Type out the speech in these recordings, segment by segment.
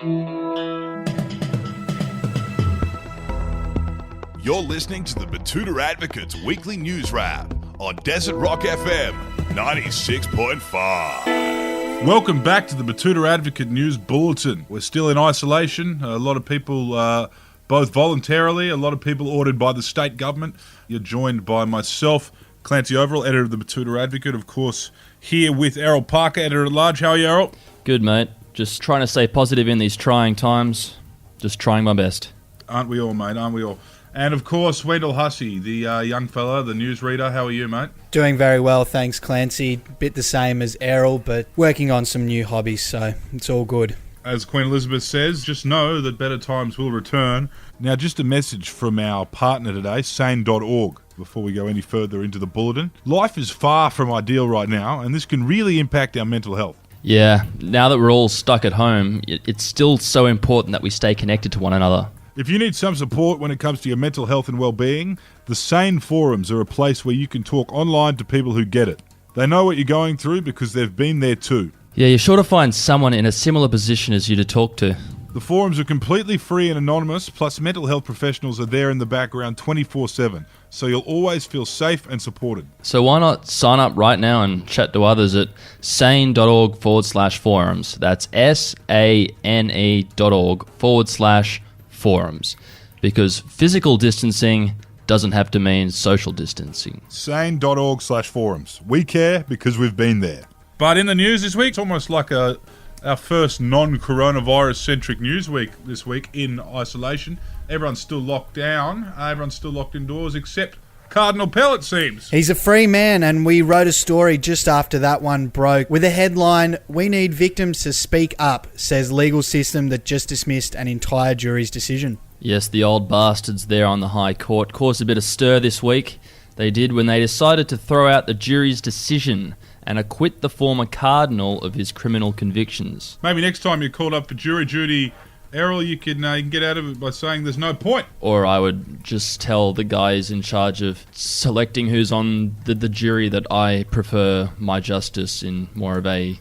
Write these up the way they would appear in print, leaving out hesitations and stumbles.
You're listening to the Betoota Advocate's weekly news wrap on Desert Rock FM 96.5. Welcome back to the Betoota Advocate News Bulletin. We're still in isolation. A lot of people, both voluntarily, a lot of people ordered by the state government. You're joined by myself, Clancy Overell, editor of the Betoota Advocate, of course, here with Errol Parker, editor-at-large. How are you, Errol? Good, mate. Just trying to stay positive in these trying times. Just trying my best. Aren't we all, mate? Aren't we all? And, of course, Wendell Hussey, the young fella, the newsreader. How are you, mate? Doing very well, thanks, Clancy. Bit the same as Errol, but working on some new hobbies, so it's all good. As Queen Elizabeth says, just know that better times will return. Now, just a message from our partner today, SANE.org, before we go any further into the bulletin. Life is far from ideal right now, and this can really impact our mental health. Yeah, now that we're all stuck at home, it's still so important that we stay connected to one another. If you need some support when it comes to your mental health and well-being, the Sane Forums are a place where you can talk online to people who get it. They know what you're going through because they've been there too. Yeah, you're sure to find someone in a similar position as you to talk to. The forums are completely free and anonymous, plus mental health professionals are there in the background 24/7, so you'll always feel safe and supported. So why not sign up right now and chat to others at sane.org/forums. That's SANE.org/forums. Because physical distancing doesn't have to mean social distancing. Sane.org/forums. We care because we've been there. But in the news this week, it's almost like our first non-coronavirus-centric news week this week in isolation. Everyone's still locked down. Everyone's still locked indoors, except Cardinal Pell, it seems. He's a free man, and we wrote a story just after that one broke with a headline, "We need victims to speak up," says legal system that just dismissed an entire jury's decision. Yes, the old bastards there on the High Court caused a bit of stir this week. They did when they decided to throw out the jury's decision and acquit the former cardinal of his criminal convictions. Maybe next time you're called up for jury duty, Errol, you can get out of it by saying there's no point. Or I would just tell the guys in charge of selecting who's on the jury that I prefer my justice in more of a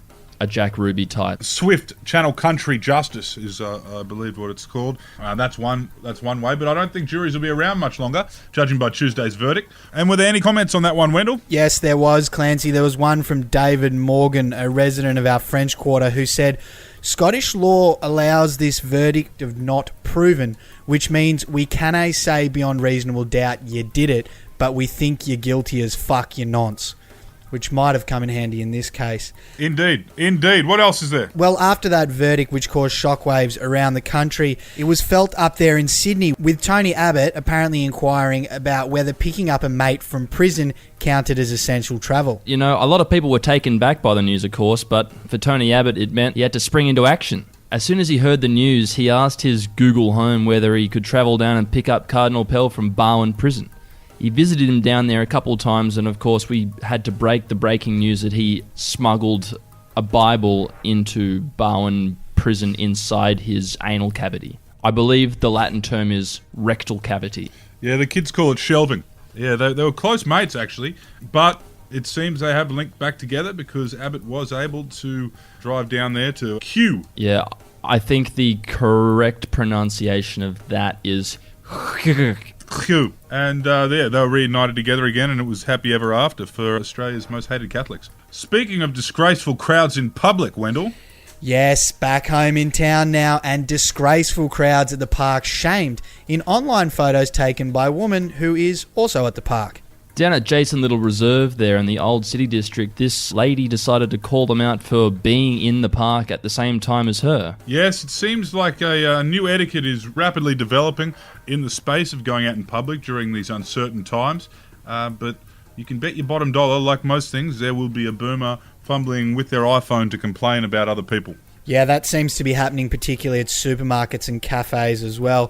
Jack Ruby type. Swift Channel Country Justice is, I believe, what it's called. That's one way, but I don't think juries will be around much longer, judging by Tuesday's verdict. And were there any comments on that one, Wendell? Yes, there was, Clancy. There was one from David Morgan, a resident of our French Quarter, who said, "Scottish law allows this verdict of not proven, which means we cannae say beyond reasonable doubt you did it, but we think you're guilty as fuck, you nonce." Which might have come in handy in this case. Indeed. What else is there? Well, after that verdict, which caused shockwaves around the country, it was felt up there in Sydney, with Tony Abbott apparently inquiring about whether picking up a mate from prison counted as essential travel. You know, a lot of people were taken back by the news, of course, but for Tony Abbott, it meant he had to spring into action. As soon as he heard the news, he asked his Google Home whether he could travel down and pick up Cardinal Pell from Barwon Prison. He visited him down there a couple of times, and of course we had to break the breaking news that he smuggled a Bible into Barwon Prison inside his anal cavity. I believe the Latin term is rectal cavity. Yeah, the kids call it shelving. Yeah, they were close mates, actually, but it seems they have linked back together because Abbott was able to drive down there to Kew. Yeah, I think the correct pronunciation of that is Kew. And they were reunited together again, and it was happy ever after for Australia's most hated Catholics. Speaking of disgraceful crowds in public, Wendell. Yes, back home in town now, and disgraceful crowds at the park shamed in online photos taken by a woman who is also at the park. Down at Jason Little Reserve there in the Old City District, this lady decided to call them out for being in the park at the same time as her. Yes, it seems like a new etiquette is rapidly developing in the space of going out in public during these uncertain times. But you can bet your bottom dollar, like most things, there will be a boomer fumbling with their iPhone to complain about other people. Yeah, that seems to be happening particularly at supermarkets and cafes as well.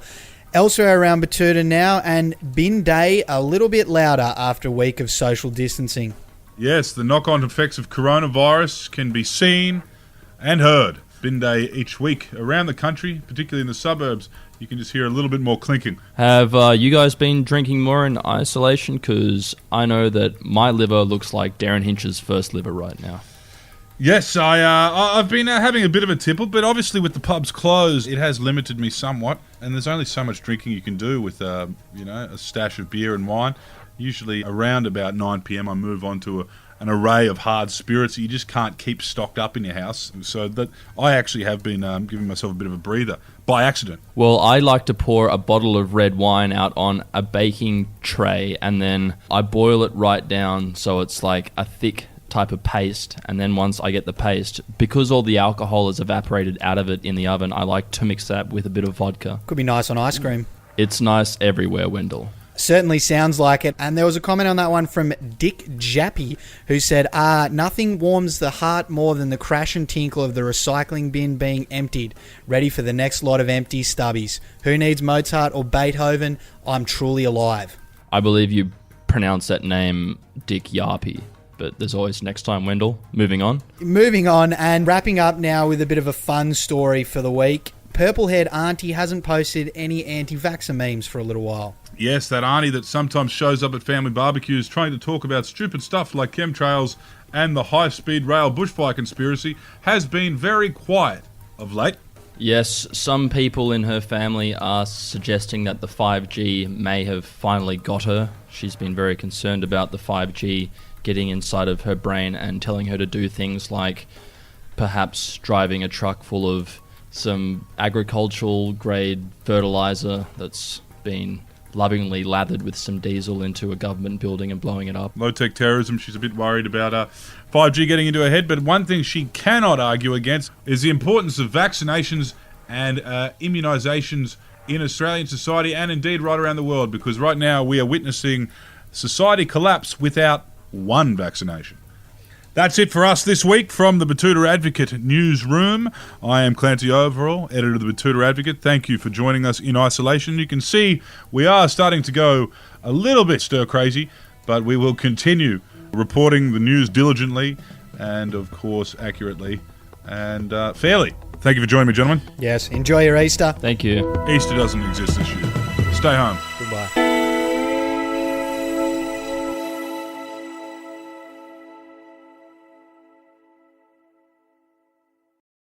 Elsewhere around Betoota now, and bin day a little bit louder after a week of social distancing. Yes, the knock-on effects of coronavirus can be seen and heard. Bin day each week around the country, particularly in the suburbs. You can just hear a little bit more clinking. Have you guys been drinking more in isolation? Because I know that my liver looks like Darren Hinch's first liver right now. Yes, I've been having a bit of a tipple, but obviously with the pubs closed, it has limited me somewhat. And there's only so much drinking you can do with, a stash of beer and wine. Usually around about 9 p.m. I move on to an array of hard spirits that you just can't keep stocked up in your house. So that I actually have been giving myself a bit of a breather by accident. Well, I like to pour a bottle of red wine out on a baking tray, and then I boil it right down so it's like a thick type of paste. And then once I get the paste, because all the alcohol is evaporated out of it in the oven, I like to mix that with a bit of vodka. Could be nice on ice cream. It's nice everywhere, Wendell. Certainly sounds like it. And there was a comment on that one from Dick Jappy, who said, nothing warms the heart more than the crash and tinkle of the recycling bin being emptied, ready for the next lot of empty stubbies. Who needs Mozart or Beethoven? I'm truly alive. I believe you pronounce that name Dick Yappy, but there's always next time, Wendell. Moving on, and wrapping up now with a bit of a fun story for the week. Purplehead Auntie hasn't posted any anti-vaxxer memes for a little while. Yes, that auntie that sometimes shows up at family barbecues trying to talk about stupid stuff like chemtrails and the high-speed rail bushfire conspiracy has been very quiet of late. yes, some people in her family are suggesting that the 5G may have finally got her. She's been very concerned about the 5G getting inside of her brain and telling her to do things like perhaps driving a truck full of some agricultural grade fertilizer that's been lovingly lathered with some diesel into a government building and blowing it up. Low-tech terrorism, she's a bit worried about 5G getting into her head, but one thing she cannot argue against is the importance of vaccinations and immunisations in Australian society and indeed right around the world, because right now we are witnessing society collapse without one vaccination. That's it for us this week from the Betoota Advocate newsroom. I am Clancy Overell, editor of the Betoota Advocate. Thank you for joining us in isolation. You can see we are starting to go a little bit stir-crazy, but we will continue reporting the news diligently and, of course, accurately and fairly. Thank you for joining me, gentlemen. Yes, enjoy your Easter. Thank you. Easter doesn't exist this year. Stay home. Goodbye.